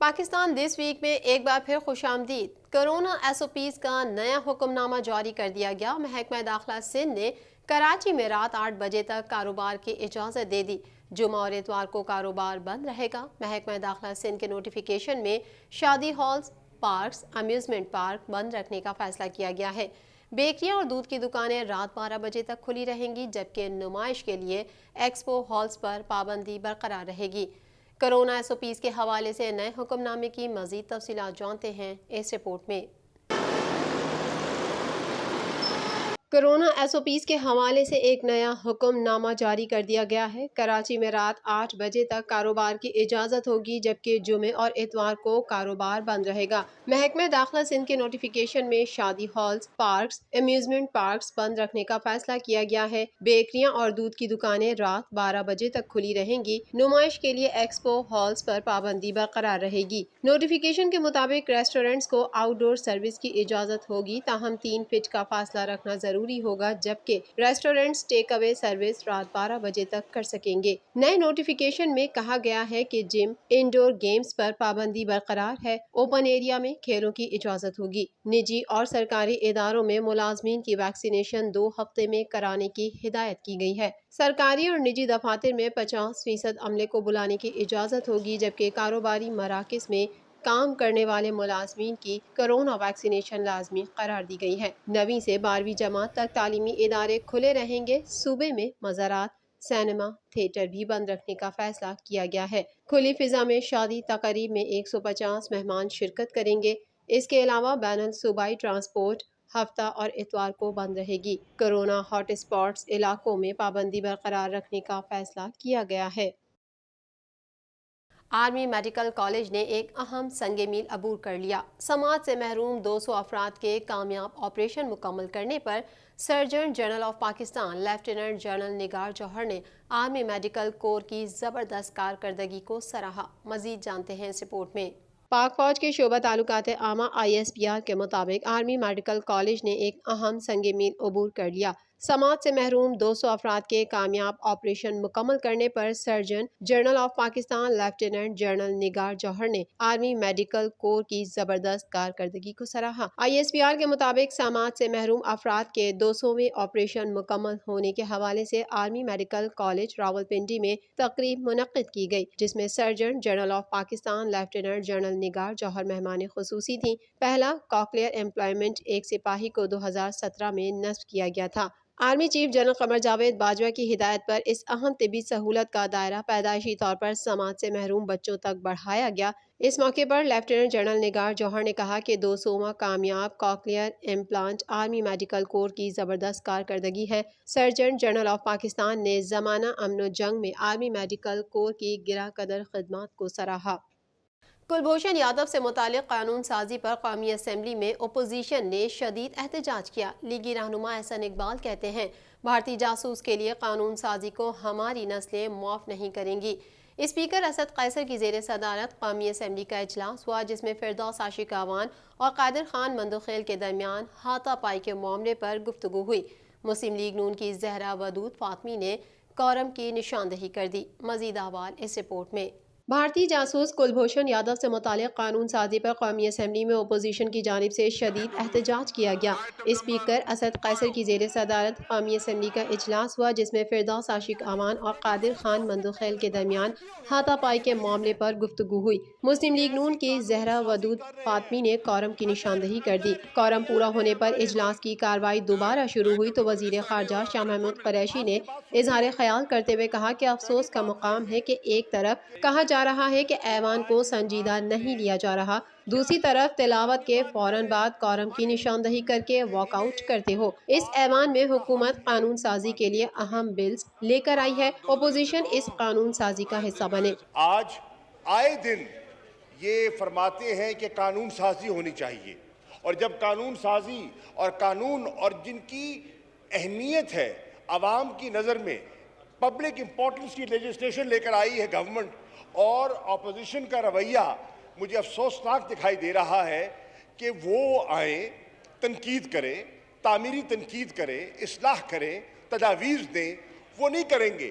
Pakistan this week میں ایک بار پھر خوش آمدید۔ کرونا ایس او پیز کا نیا حکم نامہ جاری کر دیا گیا۔ محکمہ داخلہ سندھ نے کراچی میں رات 8 بجے تک کاروبار کی اجازت دے دی۔ جمعہ اور اتوار کو کاروبار بند رہے گا۔ محکمہ داخلہ سندھ کے نوٹیفیکیشن میں شادی ہالز، پارکس، امیوزمنٹ پارک بند رکھنے کا فیصلہ کیا گیا ہے۔ بیکریاں اور دودھ کی دکانیں رات 12 بجے تک کھلی رہیں گی، جبکہ نمائش کے لیے ایکسپو ہالز پر پابندی برقرار رہے گی۔ کرونا ایس او پیز کے حوالے سے نئے حکم نامے کی مزید تفصیلات جانتے ہیں اس رپورٹ میں۔ کرونا ایس او پیز کے حوالے سے ایک نیا حکم نامہ جاری کر دیا گیا ہے۔ کراچی میں رات 8 بجے تک کاروبار کی اجازت ہوگی، جبکہ جمعے اور اتوار کو کاروبار بند رہے گا۔ محکمہ داخلہ سندھ کے نوٹیفیکیشن میں شادی ہالز، پارکس، امیوزمنٹ پارکس بند رکھنے کا فیصلہ کیا گیا ہے۔ بیکریاں اور دودھ کی دکانیں رات 12 بجے تک کھلی رہیں گی۔ نمائش کے لیے ایکسپو ہالز پر پابندی برقرار رہے گی۔ نوٹیفیکیشن کے مطابق ریسٹورینٹس کو آؤٹ ڈور سروس کی اجازت ہوگی، تاہم 3 فٹ کا فاصلہ رکھنا ضروری ہوگا، جبکہ ریسٹورینٹس ٹیک اوے سروس رات 12 بجے تک کر سکیں گے۔ نئے نوٹیفیکیشن میں کہا گیا ہے کہ جم، انڈور گیمز پر پابندی برقرار ہے۔ اوپن ایریا میں کھیلوں کی اجازت ہوگی۔ نجی اور سرکاری اداروں میں ملازمین کی ویکسینیشن 2 ہفتے میں کرانے کی ہدایت کی گئی ہے۔ سرکاری اور نجی دفاتر میں 50% عملے کو بلانے کی اجازت ہوگی، جبکہ کاروباری مراکز میں کام کرنے والے ملازمین کی کرونا ویکسینیشن لازمی قرار دی گئی ہے۔ 9ویں سے 12ویں جماعت تک تعلیمی ادارے کھلے رہیں گے۔ صوبے میں مزارات، سینما، تھیٹر بھی بند رکھنے کا فیصلہ کیا گیا ہے۔ کھلی فضا میں شادی تقریب میں 150 مہمان شرکت کریں گے۔ اس کے علاوہ بین الصوبائی ٹرانسپورٹ ہفتہ اور اتوار کو بند رہے گی۔ کرونا ہاٹ اسپاٹس علاقوں میں پابندی برقرار رکھنے کا فیصلہ کیا گیا ہے۔ آرمی میڈیکل کالج نے ایک اہم سنگ میل عبور کر لیا۔ سماعت سے محروم 200 افراد کے کامیاب آپریشن مکمل کرنے پر surgeon general of Pakistan lieutenant general Nigar Johar نے آرمی میڈیکل کور کی زبردست کارکردگی کو سراہا۔ مزید جانتے ہیں اس رپورٹ میں۔ پاک فوج کے شعبہ تعلقات عامہ ISPR کے مطابق آرمی میڈیکل کالج نے ایک اہم سنگ میل عبور کر لیا۔ سماعت سے محروم 200 افراد کے کامیاب آپریشن مکمل کرنے پر surgeon general of Pakistan lieutenant general Nigar Johar نے آرمی میڈیکل کور کی زبردست کارکردگی کو سراہا۔ ISPR کے مطابق سماعت سے محروم افراد کے 200ویں آپریشن مکمل ہونے کے حوالے سے آرمی میڈیکل کالج راولپنڈی میں تقریب منعقد کی گئی، جس میں surgeon general of Pakistan lieutenant general Nigar جوہر مہمان خصوصی تھیں۔ پہلا کاکلیئر امپلائمنٹ ایک سپاہی کو 2017 میں نصب کیا گیا تھا۔ Army chief general Qamar Javed Bajwa کی ہدایت پر اس اہم طبی سہولت کا دائرہ پیدائشی طور پر سماعت سے محروم بچوں تک بڑھایا گیا۔ اس موقع پر لیفٹیننٹ جنرل نگار جوہر نے کہا کہ 200واں کامیاب کاکلیئر امپلانٹ آرمی میڈیکل کور کی زبردست کارکردگی ہے۔ سرجن جنرل آف پاکستان نے زمانہ امن و جنگ میں آرمی میڈیکل کور کی گراں قدر خدمات کو سراہا۔ کلبھوشن یادو سے متعلق قانون سازی پر قومی اسمبلی میں اپوزیشن نے شدید احتجاج کیا۔ لیگی رہنما احسن اقبال کہتے ہیں، بھارتی جاسوس کے لیے قانون سازی کو ہماری نسلیں معاف نہیں کریں گی۔ اسپیکر اسد قیصر کی زیر صدارت قومی اسمبلی کا اجلاس ہوا، جس میں فردوس عاشق اعوان اور قادر خان مندوخیل کے درمیان ہاتھا پائی کے معاملے پر گفتگو ہوئی۔ مسلم لیگ نون کی زہرا ودود فاطمی نے کورم کی نشاندہی کر دی۔ مزید احوال اس رپورٹ میں۔ بھارتی جاسوس کلبھوشن یادو سے متعلق قانون سازی پر قومی اسمبلی میں اپوزیشن کی جانب سے شدید احتجاج کیا گیا۔ اسپیکر اسد قیصر کی زیر صدارت قومی اسمبلی کا اجلاس ہوا، جس میں فردوس عاشق اعوان اور قادر خان مندوخیل کے درمیان ہاتھا پائی کے معاملے پر گفتگو ہوئی۔ مسلم لیگ نون کی زہرا ودود فاطمی نے کورم کی نشاندہی کر دی۔ کورم پورا ہونے پر اجلاس کی کارروائی دوبارہ شروع ہوئی تو وزیر خارجہ شاہ محمود قریشی نے اظہار خیال کرتے ہوئے کہا کہ افسوس کا مقام ہے کہ ایک طرف کہا جا رہا ہے کہ ایوان کو سنجیدہ نہیں لیا جا رہا، دوسری طرف تلاوت کے فوراً بعد کورم کی نشاندہی کر کے واک آؤٹ کرتے ہو۔ اس ایوان میں حکومت قانون سازی کے لیے اہم بلز لے کر آئی ہے، اپوزیشن اس قانون سازی کا حصہ بنے۔ آج آئے دن یہ فرماتے ہیں کہ قانون سازی ہونی چاہیے، اور جب قانون سازی اور قانون اور جن کی اہمیت ہے عوام کی نظر میں، پبلک امپورٹنس کی لیجسلیشن لے کر آئی ہے گورنمنٹ، اور اپوزیشن کا رویہ مجھے افسوسناک دکھائی دے رہا ہے کہ وہ آئیں، تنقید کریں، تعمیری تنقید کریں، اصلاح کریں، تجاویز دیں، وہ نہیں کریں گے۔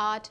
8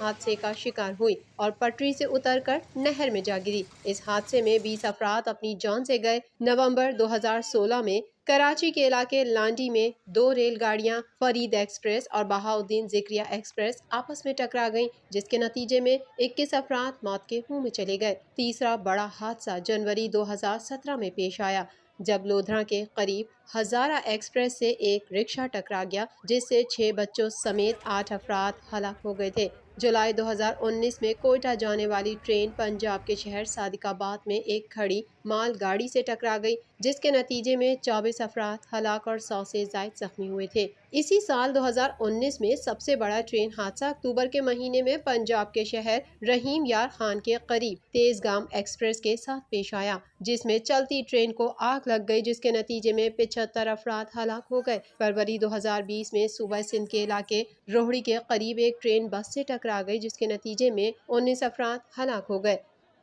حادثے کا شکار ہوئی اور پٹری سے اتر کر نہر میں جا گری۔ اس حادثے میں 20 افراد اپنی جان سے گئے۔ نومبر 2016 میں کراچی کے علاقے لانڈی میں 2 ریل گاڑیاں فرید ایکسپریس اور بہاؤالدین ذکریہ ایکسپریس آپس میں ٹکرا گئیں، جس کے نتیجے میں 21 افراد موت کے منہ میں چلے گئے۔ تیسرا بڑا حادثہ جنوری 2017 میں پیش آیا، جب لودھراں کے قریب ہزارہ ایکسپریس سے ایک رکشہ ٹکرا گیا، جس سے 6 بچوں سمیت 8 افراد ہلاک ہو گئے تھے۔ جولائی 2019 میں کوئٹہ جانے والی ٹرین پنجاب کے شہر صادق آباد میں ایک کھڑی مال گاڑی سے ٹکرا گئی، جس کے نتیجے میں 24 افراد ہلاک اور 100 سے زائد زخمی ہوئے تھے۔ اسی سال 2019 میں سب سے بڑا ٹرین حادثہ اکتوبر کے مہینے میں پنجاب کے شہر رحیم یار خان کے قریب تیز گام ایکسپریس کے ساتھ پیش آیا، جس میں چلتی ٹرین کو آگ لگ گئی، جس کے نتیجے میں 75 افراد ہلاک ہو گئے۔ فروری 2020 میں صوبہ سندھ کے علاقے روہڑی کے قریب ایک ٹرین بس سے ٹکرا گئی، جس کے نتیجے میں 19 افراد ہلاک ہو گئے۔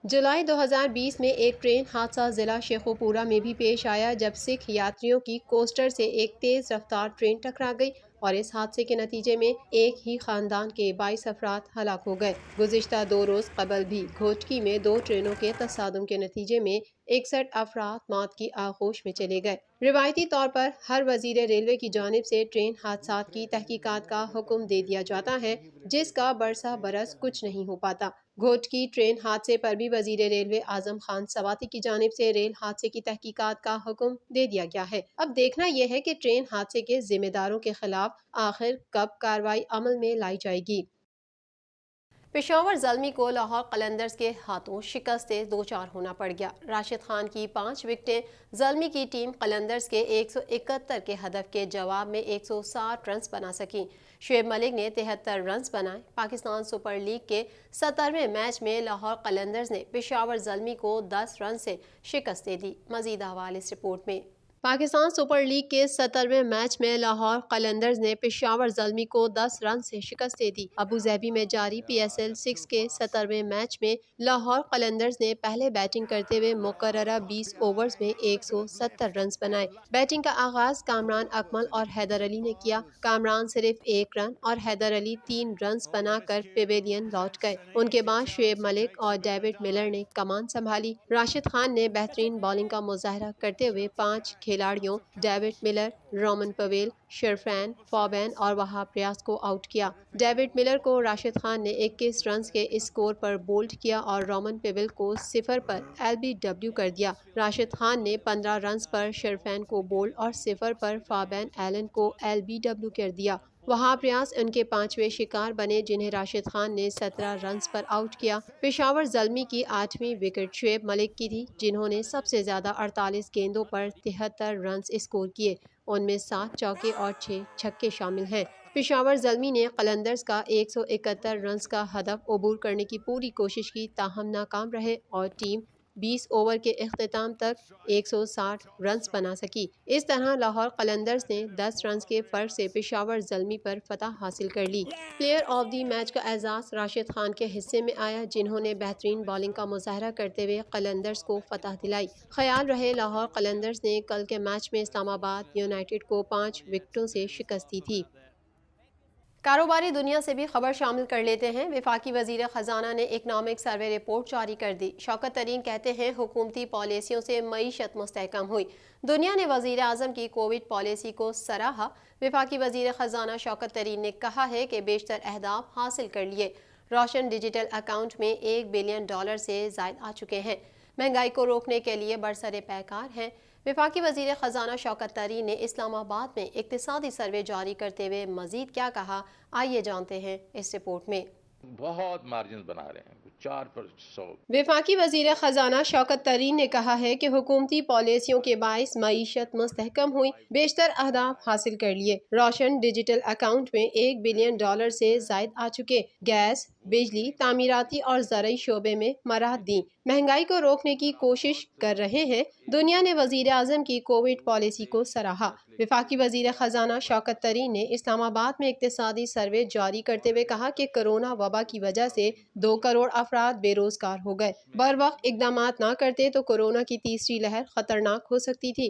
جولائی 2020 میں ایک ٹرین حادثہ ضلع شیخوپورہ میں بھی پیش آیا، جب سکھ یاتریوں کی کوسٹر سے ایک تیز رفتار ٹرین ٹکرا گئی اور اس حادثے کے نتیجے میں ایک ہی خاندان کے 22 افراد ہلاک ہو گئے۔ گزشتہ 2 روز قبل بھی گھوٹکی میں 2 ٹرینوں کے تصادم کے نتیجے میں 61 افراد موت کی آغوش میں چلے گئے۔ روایتی طور پر ہر وزیر ریلوے کی جانب سے ٹرین حادثات کی تحقیقات کا حکم دے دیا جاتا ہے، جس کا برسہ برس کچھ نہیں ہو پاتا۔ گھوٹکی ٹرین حادثے پر بھی وزیر ریلوے اعظم خان سواتی کی جانب سے ریل حادثے کی تحقیقات کا حکم دے دیا گیا ہے۔ اب دیکھنا یہ ہے کہ ٹرین حادثے کے ذمہ داروں کے خلاف آخر کب کارروائی عمل میں لائی جائے گی۔ پشاور زلمی کو لاہور قلندرز کے ہاتھوں شکست سے دوچار ہونا پڑ گیا۔ راشد خان کی 5 وکٹیں زلمی کی ٹیم قلندرز کے 171 کے ہدف کے جواب میں 160 رنز بنا سکیں۔ شعیب ملک نے 73 رنز بنائے۔ پاکستان سپر لیگ کے 70ویں میچ میں لاہور قلندرز نے پشاور زلمی کو 10 رن سے شکست دے دی۔ مزید حوالے اس رپورٹ میں۔ پاکستان سپر لیگ کے 70ویں میچ میں لاہور قلندرز نے پشاور زلمی کو 10 رن سے شکست دے دی۔ ابوظہبی میں جاری PSL 6 کے 70ویں میچ میں لاہور قلندرز نے پہلے بیٹنگ کرتے ہوئے مقررہ 20 اوورز میں 170 رنز بنائے۔ بیٹنگ کا آغاز کامران اکمل اور حیدر علی نے کیا۔ کامران صرف 1 رن اور حیدر علی 3 رنز بنا کر پیویلین لوٹ گئے۔ ان کے بعد شعیب ملک اور ڈیوڈ ملر نے کمان سنبھالی۔ راشد خان نے بہترین بالنگ کا مظاہرہ کرتے ہوئے 5 کھلاڑیوں ڈیوڈ ملر، رومن پویل، شرفین، فابین اور وہاب ریاض کو آؤٹ کیا۔ ڈیوڈ ملر کو راشد خان نے 21 رنز کے اسکور پر بولڈ کیا اور رومن پویل کو 0 پر LBW کر دیا۔ راشد خان نے 15 رنز پر شرفین کو بولڈ اور 0 پر فابین ایلن کو LBW کر دیا۔ وہاب ریاض ان کے 5ویں شکار بنے، جنہیں راشد خان نے 17 رنز پر آؤٹ کیا۔ پشاور زلمی کی 8ویں وکٹ شعیب ملک کی تھی، جنہوں نے سب سے زیادہ 48 گیندوں پر 73 رنز اسکور کیے۔ ان میں 7 چوکے اور 6 چھکے شامل ہیں۔ پشاور زلمی نے قلندرز کا 171 رنز کا ہدف عبور کرنے کی پوری کوشش کی، تاہم ناکام رہے اور ٹیم 20 اوور کے اختتام تک 160 رنز بنا سکی۔ اس طرح لاہور قلندرز نے 10 رنز کے فرق سے پشاور زلمی پر فتح حاصل کر لی۔ پلیئر آف دی میچ کا اعزاز راشد خان کے حصے میں آیا، جنہوں نے بہترین بالنگ کا مظاہرہ کرتے ہوئے قلندرز کو فتح دلائی۔ خیال رہے لاہور قلندرز نے کل کے میچ میں اسلام آباد یونائیٹڈ کو 5 وکٹوں سے شکست دی تھی۔ کاروباری دنیا سے بھی خبر شامل کر لیتے ہیں۔ وفاقی وزیر خزانہ نے اکنامک سروے رپورٹ جاری کر دی۔ شوکت ترین کہتے ہیں حکومتی پالیسیوں سے معیشت مستحکم ہوئی۔ دنیا نے وزیر اعظم کی کووڈ پالیسی کو سراہا۔ وفاقی وزیر خزانہ شوکت ترین نے کہا ہے کہ بیشتر اہداف حاصل کر لیے۔ روشن ڈیجیٹل اکاؤنٹ میں $1 بلین سے زائد آ چکے ہیں۔ مہنگائی کو روکنے کے لیے برسر پیکار ہیں۔ وفاقی وزیر خزانہ شوکت ترین نے اسلام آباد میں اقتصادی سروے جاری کرتے ہوئے مزید کیا کہا، آئیے جانتے ہیں اس رپورٹ میں۔ بہت مارجنز بنا رہے ہیں، 4%۔ وفاقی وزیر خزانہ شوکت ترین نے کہا ہے کہ حکومتی پالیسیوں کے باعث معیشت مستحکم ہوئی، بیشتر اہداف حاصل کر لیے۔ روشن ڈیجیٹل اکاؤنٹ میں $1 بلین سے زائد آ چکے۔ گیس، بجلی، تعمیراتی اور زرعی شعبے میں مراحت دیں۔ مہنگائی کو روکنے کی کوشش کر رہے ہیں۔ دنیا نے وزیر اعظم کی کووڈ پالیسی کو سراہا۔ وفاقی وزیر خزانہ شوکت ترین نے اسلام آباد میں اقتصادی سروے جاری کرتے ہوئے کہا کہ کرونا وبا کی وجہ سے 2 کروڑ افراد بے روزگار ہو گئے۔ بروقت اقدامات نہ کرتے تو کورونا کی تیسری لہر خطرناک ہو سکتی تھی۔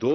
2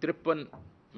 53